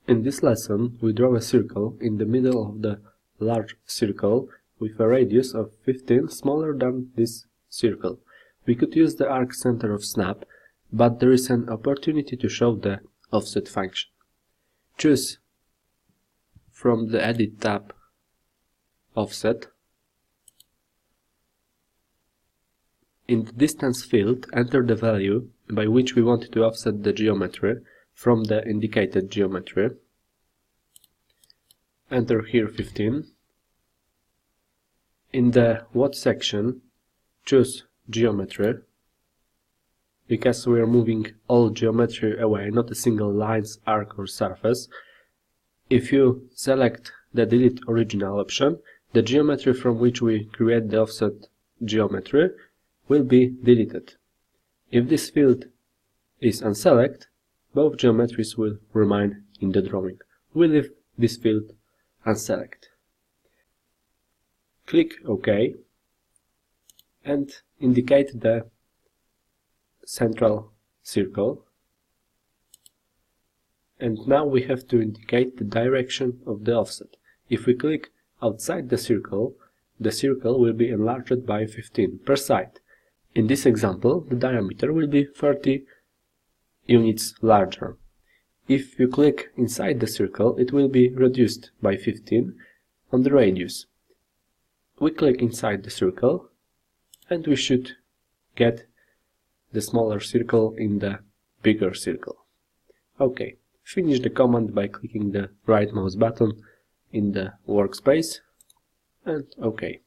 In this lesson, we draw a circle in the middle of the large circle with a radius of 15 smaller than this circle. We could use the arc center of snap, but there is an opportunity to show the offset function. Choose from the Edit tab Offset. In the distance field, enter the value by which we want to offset the geometry from the indicated geometry. Enter here 15. In the What section, choose Geometry, because we are moving all geometry away, not a single lines, arc or surface. If you select the Delete Original option, the geometry from which we create the offset geometry will be deleted. If this field is unselected, both geometries will remain in the drawing. We leave this field unselected. Click OK and indicate the central circle. And now we have to indicate the direction of the offset. If we click outside the circle will be enlarged by 15 per side. In this example, the diameter will be 30 units larger. If you click inside the circle, it will be reduced by 15 on the radius. We click inside the circle and we should get the smaller circle in the bigger circle. OK, finish the command by clicking the right mouse button in the workspace and OK.